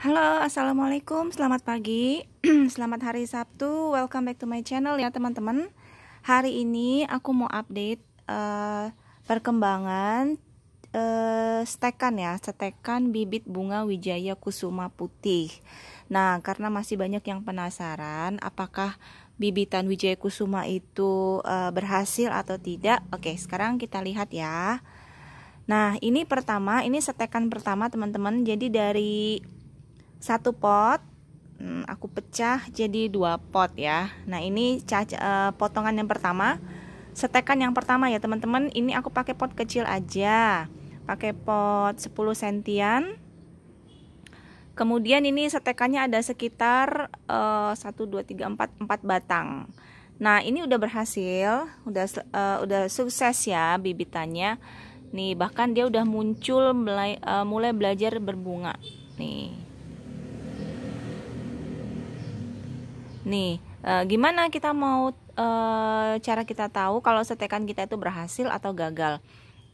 Halo, assalamualaikum, selamat pagi, selamat hari Sabtu, welcome back to my channel ya teman-teman. Hari ini aku mau update perkembangan stekan bibit bunga Wijaya Kusuma putih. Nah, karena masih banyak yang penasaran apakah bibitan Wijaya Kusuma itu berhasil atau tidak. Oke, sekarang kita lihat ya. Nah, ini stekan pertama teman-teman. Jadi dari satu pot aku pecah jadi 2 pot ya. Nah, ini potongan yang pertama, stekan yang pertama ya teman-teman. Ini aku pakai pot kecil aja, pakai pot 10 sentian. Kemudian ini stekannya ada sekitar 1, 2, 3, 4 batang. Nah, ini udah berhasil, udah sukses ya bibitannya. Nih, bahkan dia udah muncul mulai belajar berbunga. Nih, gimana kita mau cara kita tahu kalau stekan kita itu berhasil atau gagal?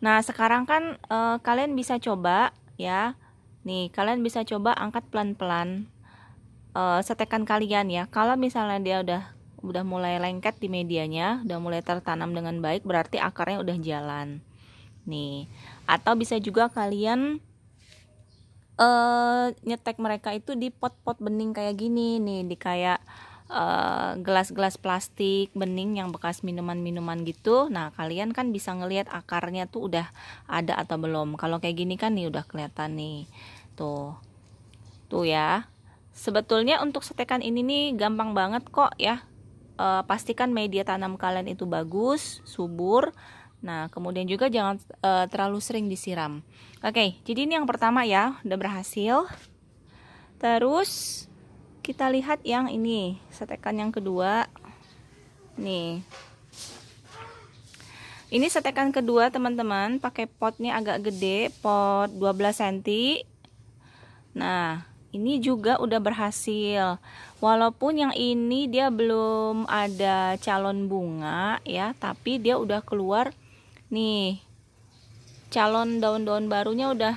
Nah, sekarang kan kalian bisa coba ya. Nih, kalian bisa coba angkat pelan-pelan stekan kalian ya. Kalau misalnya dia udah mulai lengket di medianya, udah mulai tertanam dengan baik, berarti akarnya udah jalan. Nih, atau bisa juga kalian nyetek mereka itu di pot-pot bening kayak gini nih, di kayak gelas-gelas plastik bening yang bekas minuman-minuman gitu. Nah, kalian kan bisa ngelihat akarnya tuh udah ada atau belum. Kalau kayak gini kan nih udah kelihatan nih. Tuh ya. Sebetulnya untuk stekan ini nih gampang banget kok ya. Pastikan media tanam kalian itu bagus, subur. Nah, kemudian juga jangan terlalu sering disiram. Oke, jadi ini yang pertama ya, udah berhasil. Terus kita lihat yang ini, stekan yang kedua. Nih. Ini stekan kedua, teman-teman, pakai potnya agak gede, pot 12 cm. Nah, ini juga udah berhasil. Walaupun yang ini dia belum ada calon bunga ya, tapi dia udah keluar nih. Calon daun-daun barunya udah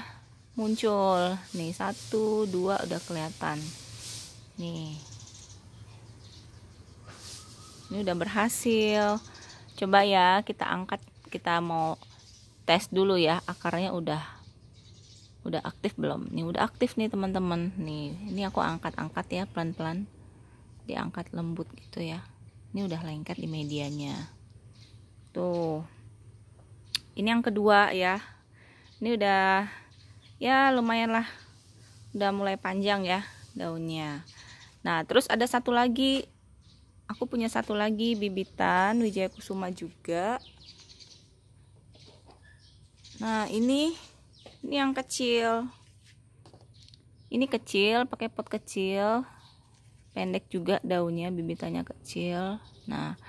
muncul. Nih, 1, 2 udah kelihatan. Nih, ini udah berhasil. Coba ya kita angkat, kita mau tes dulu ya akarnya udah aktif belum. Nih udah aktif nih teman-teman. Nih, ini aku angkat-angkat ya pelan-pelan, diangkat lembut gitu ya. Ini udah lengket di medianya. Tuh, ini yang kedua ya. Ini udah ya lumayan lah, udah mulai panjang ya daunnya. Nah, terus ada satu lagi, aku punya satu lagi bibitan Wijaya Kusuma juga. Nah, ini yang kecil. Ini kecil, pakai pot kecil, pendek juga daunnya, bibitannya kecil. Nah,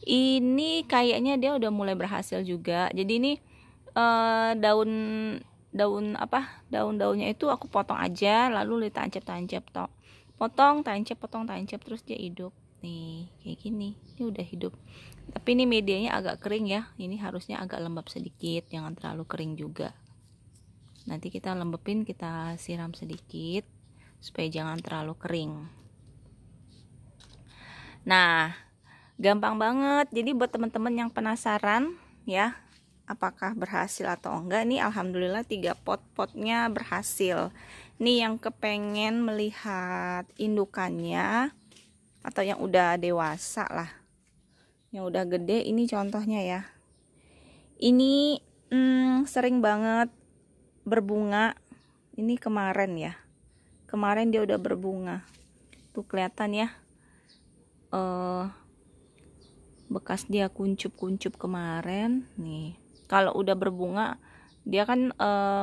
ini kayaknya dia udah mulai berhasil juga. Jadi ini daun-daunnya itu aku potong aja, lalu ditancap-tancap tok. Potong, tancap terus dia hidup. Nih, kayak gini. Ini udah hidup. Tapi ini medianya agak kering ya. Ini harusnya agak lembab sedikit, jangan terlalu kering juga. Nanti kita lembepin, kita siram sedikit supaya jangan terlalu kering. Nah, gampang banget. Jadi buat teman-teman yang penasaran ya, apakah berhasil atau enggak, nih alhamdulillah 3 pot-potnya berhasil. Nih yang kepengen melihat indukannya atau yang udah dewasa lah, yang udah gede, ini contohnya ya. Ini sering banget berbunga. Ini kemarin ya, kemarin dia udah berbunga tuh, kelihatan ya bekas dia kuncup-kuncup kemarin. Nih, kalau udah berbunga dia kan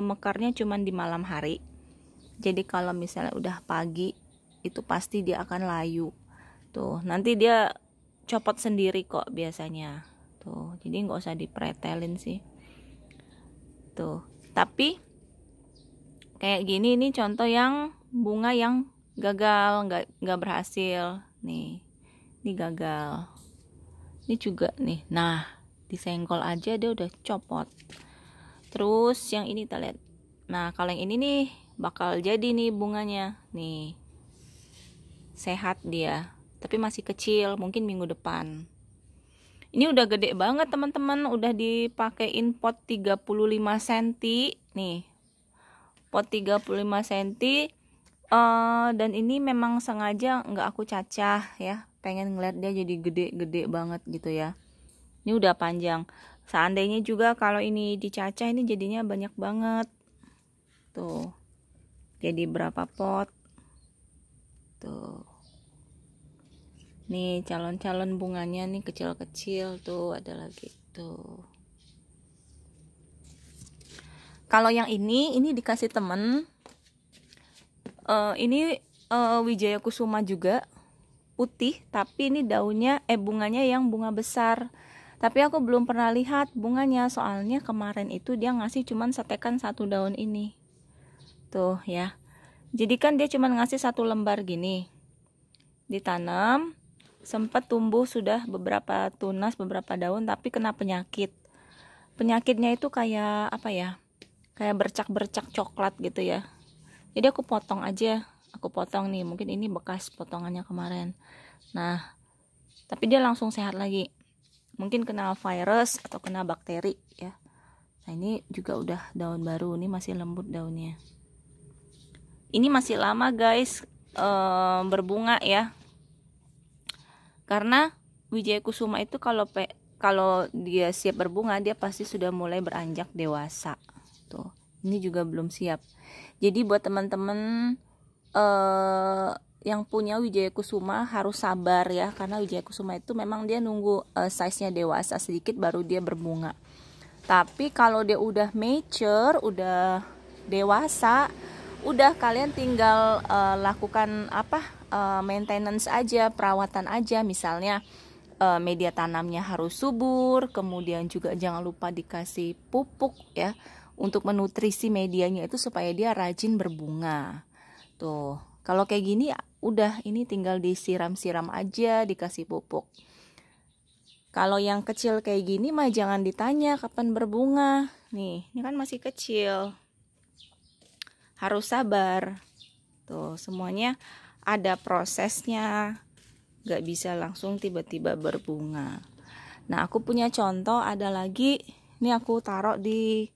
mekarnya cuman di malam hari. Jadi kalau misalnya udah pagi itu pasti dia akan layu. Tuh, nanti dia copot sendiri kok biasanya. Tuh, jadi nggak usah dipretelin sih. Tuh, tapi kayak gini, ini contoh yang bunga yang gagal, nggak berhasil. Nih, ini gagal. Ini juga nih. Nah, disenggol aja dia udah copot. Terus yang ini kita lihat. Nah, kalau yang ini nih bakal jadi nih bunganya nih, sehat dia, tapi masih kecil, mungkin minggu depan. Ini udah gede banget teman-teman, udah dipakein pot 35 cm nih, pot 35 cm. Dan ini memang sengaja nggak aku cacah ya, pengen ngeliat dia jadi gede-gede banget gitu ya. Ini udah panjang, seandainya juga kalau ini dicacah ini jadinya banyak banget tuh. Jadi berapa pot tuh. Nih calon-calon bunganya nih kecil-kecil tuh, ada lagi tuh. Kalau yang ini dikasih temen. Ini Wijaya Kusuma juga, putih, tapi ini daunnya bunganya yang bunga besar. Tapi aku belum pernah lihat bunganya, soalnya kemarin itu dia ngasih cuman setekan satu daun ini. Tuh ya. Jadi kan dia cuman ngasih satu lembar gini. Ditanam, sempat tumbuh sudah beberapa tunas, beberapa daun, tapi kena penyakit. Penyakitnya itu kayak apa ya? Kayak bercak-bercak coklat gitu ya. Jadi aku potong aja. Aku potong nih, mungkin ini bekas potongannya kemarin. Nah, tapi dia langsung sehat lagi. Mungkin kena virus atau kena bakteri ya. Nah, ini juga udah daun baru, ini masih lembut daunnya. Ini masih lama guys berbunga ya. Karena Wijaya Kusuma itu kalau dia siap berbunga, dia pasti sudah mulai beranjak dewasa. Tuh, ini juga belum siap. Jadi buat teman-teman yang punya Wijaya Kusuma harus sabar ya, karena Wijaya Kusuma itu memang dia nunggu size-nya dewasa sedikit baru dia berbunga. Tapi kalau dia udah mature, udah dewasa, udah kalian tinggal lakukan maintenance aja, perawatan aja. Misalnya media tanamnya harus subur, kemudian juga jangan lupa dikasih pupuk ya, untuk menutrisi medianya itu supaya dia rajin berbunga. Tuh, kalau kayak gini udah, ini tinggal disiram-siram aja, dikasih pupuk. Kalau yang kecil kayak gini mah jangan ditanya kapan berbunga. Nih, ini kan masih kecil. Harus sabar. Tuh, semuanya ada prosesnya. Gak bisa langsung tiba-tiba berbunga. Nah, aku punya contoh ada lagi. Ini aku taruh di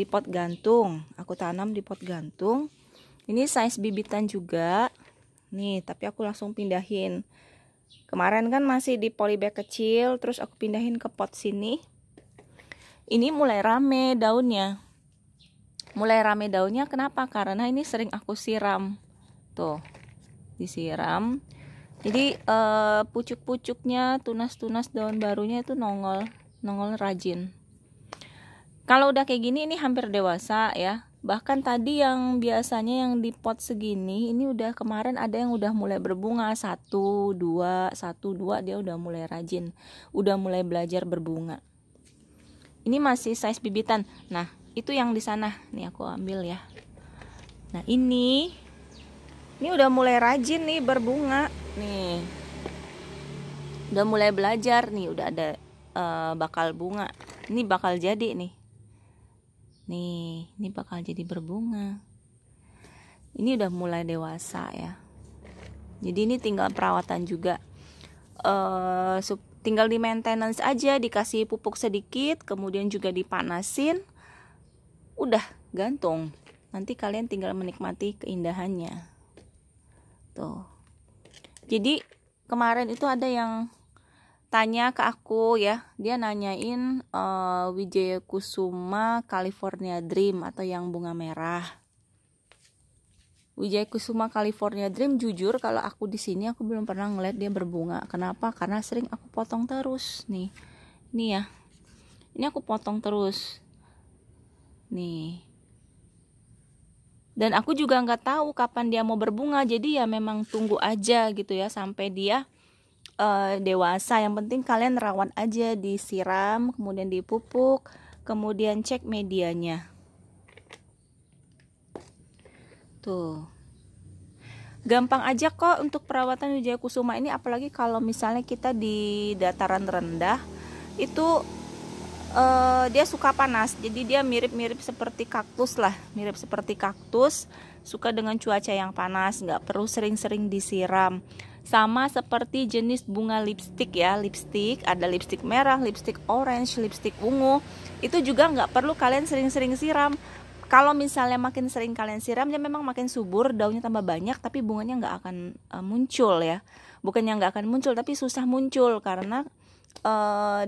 pot gantung. Aku tanam di pot gantung. Ini size bibitan juga. Nih, tapi aku langsung pindahin. Kemarin kan masih di polybag kecil, terus aku pindahin ke pot sini. Ini mulai rame daunnya. Kenapa? Karena ini sering aku siram. Tuh, disiram. Jadi pucuk-pucuknya, tunas-tunas daun barunya itu nongol rajin. Kalau udah kayak gini ini hampir dewasa ya. Bahkan tadi yang biasanya yang di pot segini, ini udah kemarin ada yang udah mulai berbunga, 1, 2 dia udah mulai rajin, udah mulai belajar berbunga. Ini masih size bibitan. Nah, itu yang di sana nih aku ambil ya. Nah, ini udah mulai rajin nih berbunga nih, udah mulai belajar nih, udah ada bakal bunga. Ini bakal jadi nih, ini bakal jadi berbunga. Ini udah mulai dewasa ya. Jadi ini tinggal perawatan juga, tinggal di maintenance aja, dikasih pupuk sedikit, kemudian juga dipanasin, udah gantung. Nanti kalian tinggal menikmati keindahannya. Tuh. Jadi kemarin itu ada yang tanya ke aku ya, dia nanyain Wijaya Kusuma California Dream atau yang bunga merah. Wijaya Kusuma California Dream, jujur kalau aku di sini aku belum pernah ngeliat dia berbunga. Kenapa? Karena sering aku potong terus nih. Ini ya. Ini aku potong terus. Nih. Dan aku juga nggak tahu kapan dia mau berbunga. Jadi ya memang tunggu aja gitu ya sampai dia dewasa. Yang penting kalian rawat aja, disiram, kemudian dipupuk, kemudian cek medianya. Tuh. Gampang aja kok untuk perawatan Wijaya Kusuma ini, apalagi kalau misalnya kita di dataran rendah. Itu dia suka panas, jadi dia mirip-mirip seperti kaktus lah, mirip seperti kaktus, suka dengan cuaca yang panas, nggak perlu sering-sering disiram. Sama seperti jenis bunga lipstik ya, lipstik ada lipstik merah, lipstik orange, lipstik ungu, itu juga nggak perlu kalian sering-sering siram. Kalau misalnya makin sering kalian siram, dia memang makin subur, daunnya tambah banyak, tapi bunganya nggak akan muncul ya. Bukannya nggak akan muncul, tapi susah muncul karena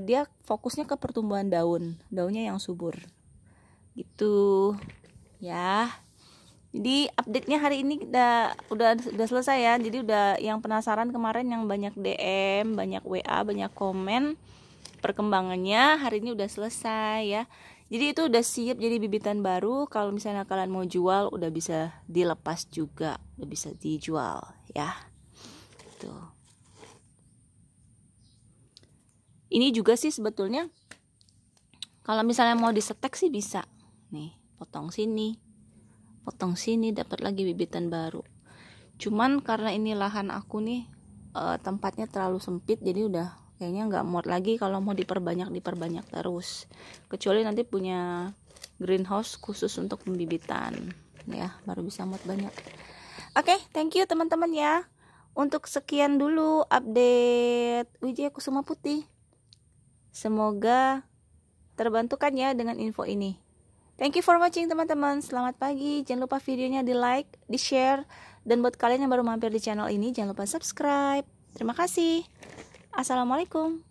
dia fokusnya ke pertumbuhan daunnya yang subur gitu ya. Jadi update-nya hari ini udah selesai ya. Jadi udah, yang penasaran kemarin yang banyak DM, banyak WA, banyak komen perkembangannya, hari ini udah selesai ya. Jadi itu udah siap jadi bibitan baru. Kalau misalnya kalian mau jual, udah bisa dilepas juga, udah bisa dijual ya. Tuh. Ini juga sih sebetulnya kalau misalnya mau disetek sih bisa. Nih, potong sini dapat lagi bibitan baru. Cuman karena ini lahan aku nih, tempatnya terlalu sempit, jadi udah kayaknya nggak muat lagi kalau mau diperbanyak terus. Kecuali nanti punya greenhouse khusus untuk pembibitan ya, baru bisa muat banyak. Oke, thank you teman-teman ya. Untuk sekian dulu update Wijaya Kusuma Putih. Semoga terbantukan ya dengan info ini. Thank you for watching teman-teman. Selamat pagi. Jangan lupa videonya di like, di share. Dan buat kalian yang baru mampir di channel ini, jangan lupa subscribe. Terima kasih. Assalamualaikum.